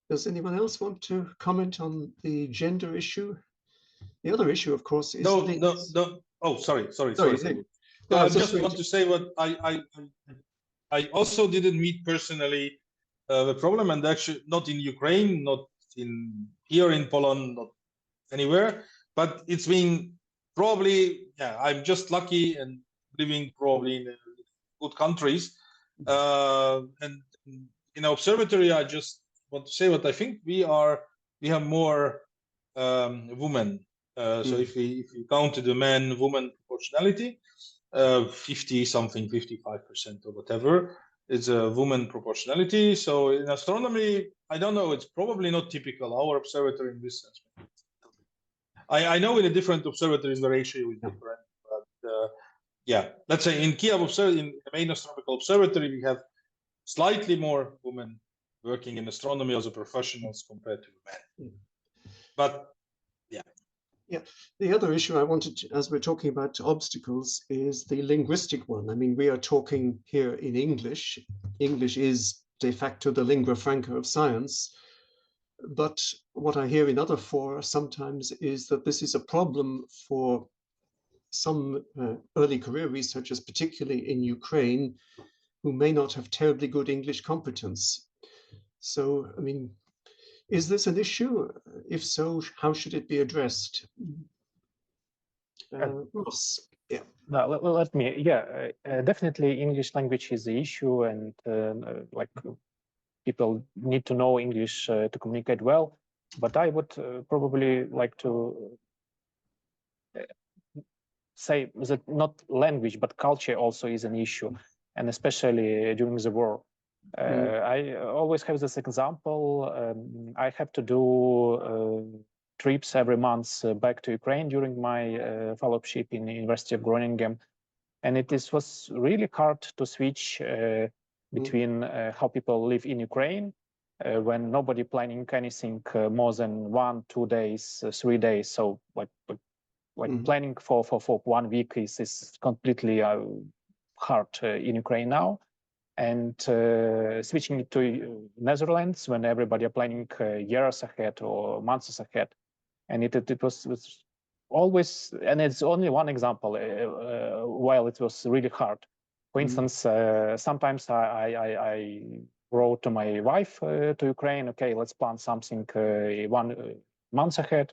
Does anyone else want to comment on the gender issue? The other issue, of course, is no. Oh, sorry. No, I just want to say what I also didn't meet personally the problem, and actually not in Ukraine, not in here in Poland, not anywhere, but it's been probably, yeah, I'm just lucky and living probably in good countries. And in observatory, I just want to say what I think we have more women. So if we count the man-woman proportionality, 50-something, 55% or whatever, it's a woman proportionality. So in astronomy, I don't know, it's probably not typical, our observatory in this sense. I know in the different observatories the ratio is different, but yeah, let's say in Kiev, in the main astronomical observatory, we have slightly more women working in astronomy as a professionals compared to men. But yeah, the other issue I wanted to, as we're talking about obstacles, is the linguistic one. I mean, we are talking here in English. English is de facto the lingua franca of science. But what I hear in other fora sometimes is that this is a problem for some early career researchers, particularly in Ukraine, who may not have terribly good English competence. So, I mean, is this an issue? If so, how should it be addressed? Ross, yeah. No, let me, definitely English language is the issue, and like people need to know English to communicate well. But I would probably like to say that not language, but culture also is an issue, and especially during the war. I always have this example. I have to do trips every month back to Ukraine during my fellowship in the University of Groningen. And it was really hard to switch between how people live in Ukraine when nobody planning anything more than 1, 2 days, 3 days. So like planning for 1 week is completely hard in Ukraine now. And switching to Netherlands when everybody are planning years ahead or months ahead. And it was always, and it's only one example, while it was really hard. For instance, sometimes I wrote to my wife to Ukraine, okay, let's plan something 1 month ahead.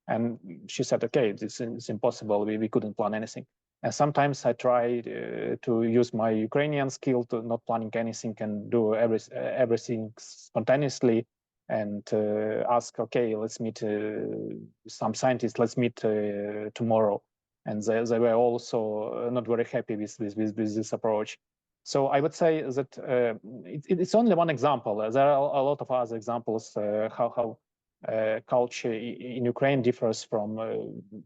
And she said, okay, it's impossible, we couldn't plan anything. And sometimes I try to use my Ukrainian skill to not planning anything and do everything spontaneously, and ask, okay, let's meet some scientists, let's meet tomorrow. And they were also not very happy with this approach. So I would say that it's only one example. There are a lot of other examples how culture in Ukraine differs from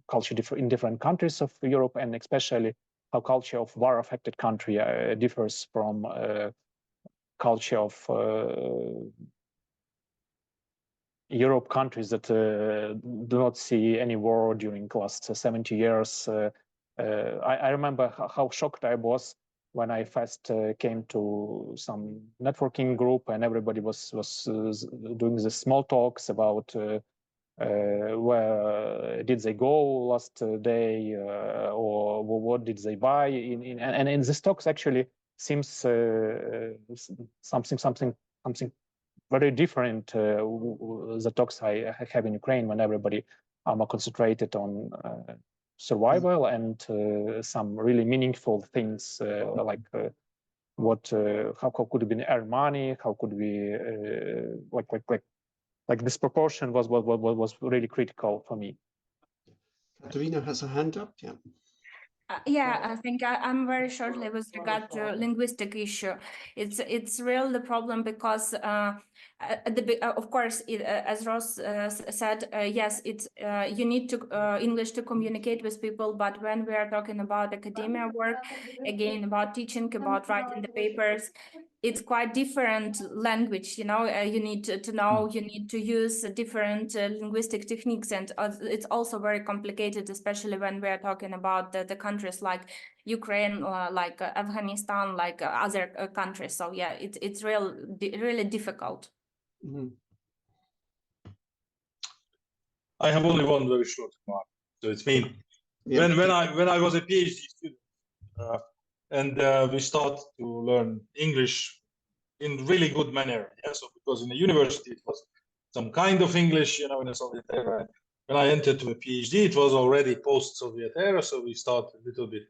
culture in different countries of Europe, and especially how culture of war-affected country differs from culture of Europe countries that do not see any war during the last 70 years. I remember how shocked I was when I first came to some networking group, and everybody was doing the small talks about where did they go last day, or what did they buy and in these talks actually seems something very different the talks I have in Ukraine, when everybody are more concentrated on survival and some really meaningful things like how could we earn money, how could we like this proportion was really critical for me. Katerina has a hand up, yeah. Yeah, I think I'm very shortly with regard to linguistic issue. It's really the problem because of course, as Ross said, yes, it's you need to English to communicate with people. But when we are talking about academia work, again about teaching, about writing the papers, it's quite different language. You know, you need to know, you need to use different linguistic techniques, and it's also very complicated, especially when we are talking about the countries like Ukraine, like Afghanistan, like other countries. So yeah, it's really difficult. I have only one very short remark. So it's me. Yeah. When I was a PhD student, and we start to learn English in really good manner. Yeah? So because in the university it was some kind of English, you know, in the Soviet era. When I entered to a PhD, it was already post-Soviet era, so we start a little bit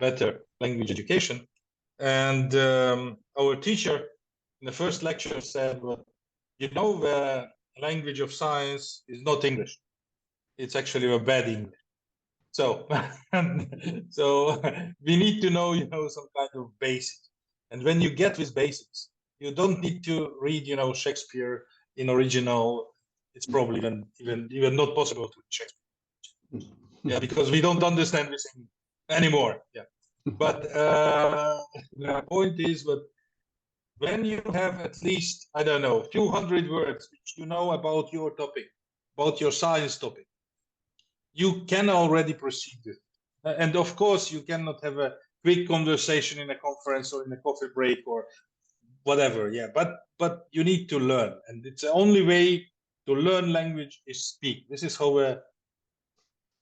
better language education. And our teacher in the first lecture said, well, you know, the language of science is not English. It's actually a bad English. So, so we need to know, you know, some kind of basics. And when you get with basics, you don't need to read, you know, Shakespeare in original. It's probably even not possible to read Shakespeare. Yeah, because we don't understand this anymore. Yeah, but the point is that when you have at least, I don't know, a few hundred words which you know about your topic, about your science topic, you can already proceed with. And of course, you cannot have a quick conversation in a conference or in a coffee break or whatever. Yeah, but you need to learn, and it's the only way to learn language is speak. This is how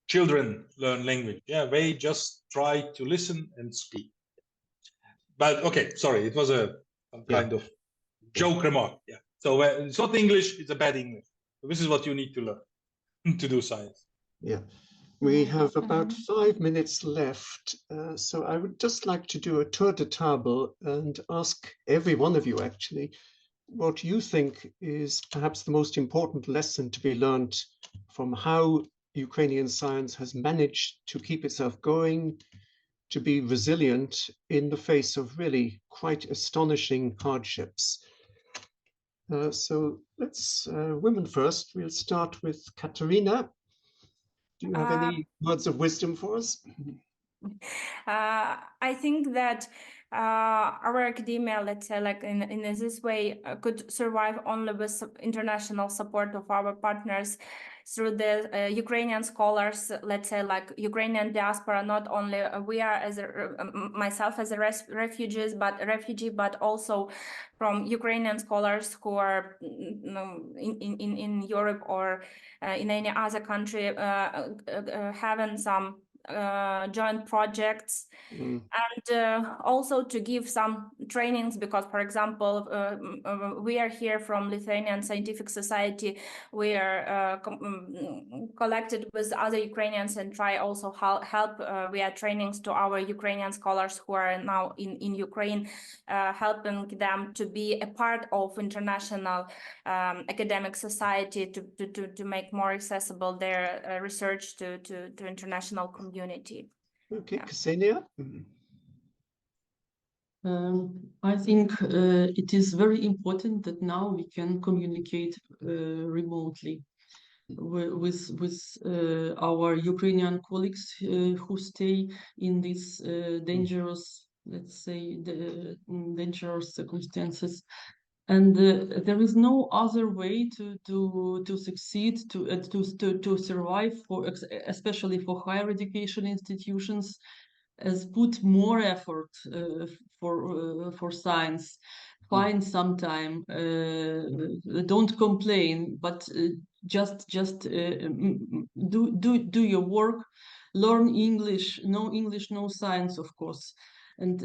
children learn language. Yeah, they just try to listen and speak. But okay, sorry, it was some kind of joke remark. Yeah. So it's not English; it's a bad English. So this is what you need to learn to do science. Yeah. We have about 5 minutes left, so I would just like to do a tour de table and ask every one of you actually what you think is perhaps the most important lesson to be learned from how Ukrainian science has managed to keep itself going, to be resilient in the face of really quite astonishing hardships. So let's, women first. We'll start with Katerina. Do you have any words of wisdom for us? I think that our academia, let's say, like in this way, could survive only with international support of our partners through the Ukrainian scholars, let's say, like Ukrainian diaspora. Not only we are as myself as a refugee, but also from Ukrainian scholars who are in Europe or in any other country, having some joint projects, and also to give some trainings, because, for example, we are here from Lithuanian Scientific Society. We are collected with other Ukrainians and try also help via trainings to our Ukrainian scholars who are now in Ukraine, helping them to be a part of international academic society, to make more accessible their research to international community. Okay, Ksenia? I think it is very important that now we can communicate remotely with our Ukrainian colleagues who stay in these dangerous, let's say, dangerous circumstances. And there is no other way to succeed, to survive, for especially for higher education institutions, as put more effort for science. Find some time. Don't complain, but just do your work. Learn English. No English, no science, of course. And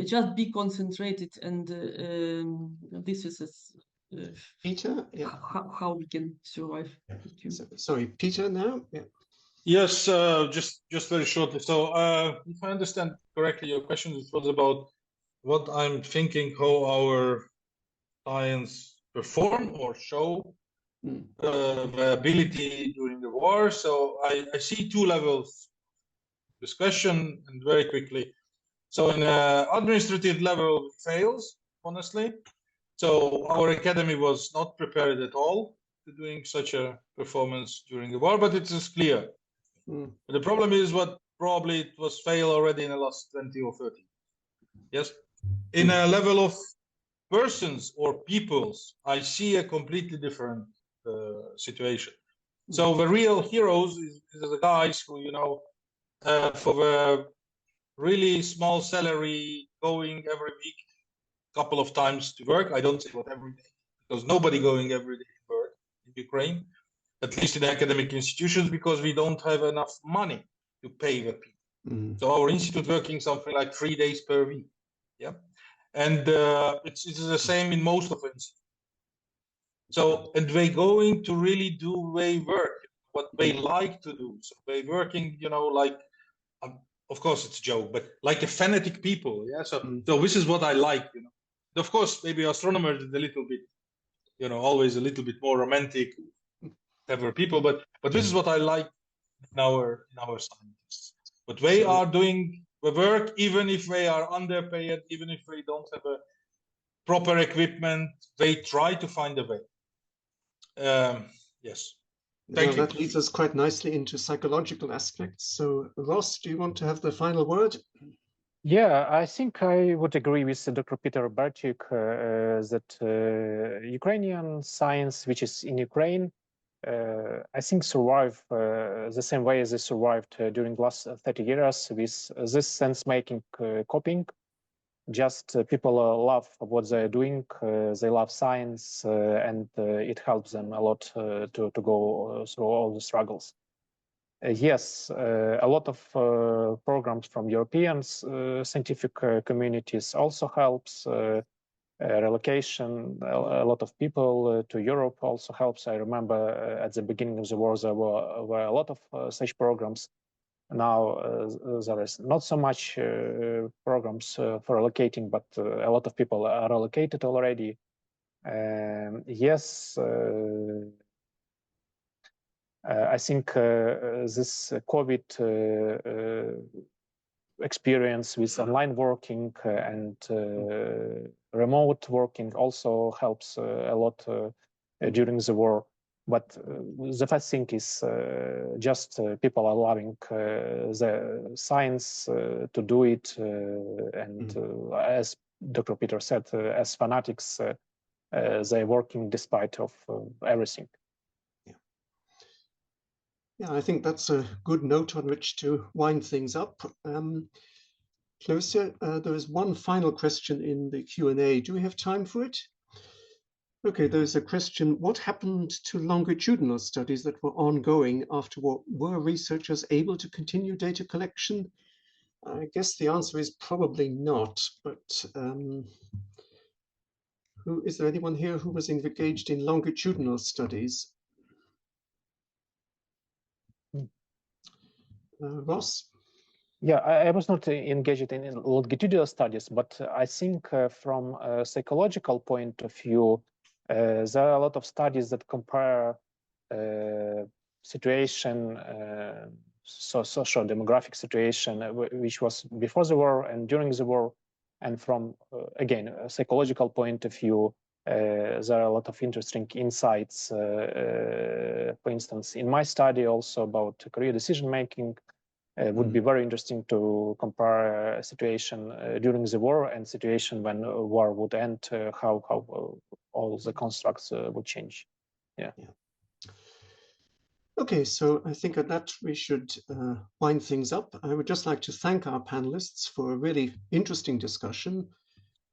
just be concentrated, and this is Peter, yeah. how we can survive. Sorry, Peter now? Yeah. Yes, just very shortly. So if I understand correctly, your question was about what I'm thinking, how our science perform or show the ability during the war. So I see two levels discussion, and very quickly. So in administrative level, it fails, honestly. So our academy was not prepared at all to doing such a performance during the war, but it is clear. The problem is what probably it was fail already in the last 20 or 30. Yes. In a level of persons or peoples, I see a completely different situation. So the real heroes is the guys who, you know, for the really small salary, going every week, couple of times to work. I don't say what every day, because nobody going every day to work in Ukraine, at least in academic institutions, because we don't have enough money to pay the people. So our institute working something like 3 days per week. Yeah. And it's the same in most of it. So, and they going to really do their work, what they like to do. So they working, you know, like, of course it's a joke, but like a fanatic people. Yeah. So this is what I like, you know. Of course, maybe astronomers is a little bit, you know, always a little bit more romantic, clever people, but this is what I like in our scientists. But they are doing the work, even if they are underpaid, even if they don't have a proper equipment, they try to find a way. Yes. Thank you. That leads us quite nicely into psychological aspects. So, Ross, do you want to have the final word? Yeah, I think I would agree with Dr. Peter Bertik that Ukrainian science, which is in Ukraine, I think survive the same way as they survived during the last 30 years with this sense-making coping. Just people love what they're doing, they love science, and it helps them a lot to go through all the struggles. Yes, a lot of programs from European scientific communities also helps. Relocation, a lot of people to Europe also helps. I remember at the beginning of the war there were a lot of such programs. Now there is not so much programs for relocating, but a lot of people are relocated already. Yes, I think this COVID experience with online working and remote working also helps a lot during the war. But the first thing is just people are loving the science to do it. And as Dr. Peter said, as fanatics, they're working despite of everything. Yeah, I think that's a good note on which to wind things up. Clarissa, there is one final question in the Q&A. Do we have time for it? Okay, there's a question. What happened to longitudinal studies that were ongoing after war? Were researchers able to continue data collection? I guess the answer is probably not, but is there anyone here who was engaged in longitudinal studies? Ross? Yeah, I was not engaged in longitudinal studies, but I think from a psychological point of view, there are a lot of studies that compare situation, social demographic situation, which was before the war and during the war. And from, again, a psychological point of view, there are a lot of interesting insights. For instance, in my study also about career decision-making, would be very interesting to compare a situation during the war and situation when war would end, how all the constructs would change. Yeah. Okay, so I think at that we should wind things up. I would just like to thank our panelists for a really interesting discussion.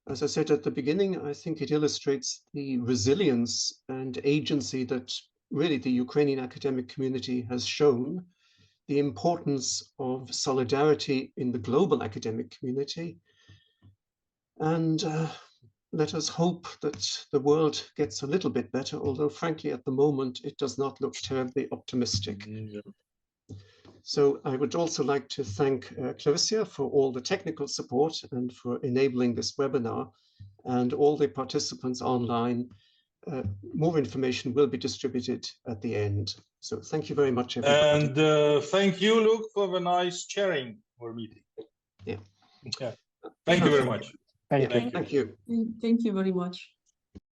As I said at the beginning, I think it illustrates the resilience and agency that really the Ukrainian academic community has shown, the importance of solidarity in the global academic community. And let us hope that the world gets a little bit better, although frankly, at the moment, it does not look terribly optimistic. So I would also like to thank Clarissa for all the technical support and for enabling this webinar, and all the participants online. More information will be distributed at the end. So thank you very much, everybody. And thank you, Luke, for the nice chairing our meeting. Yeah. Thank you very much. Thank you. Thank you. Thank you very much.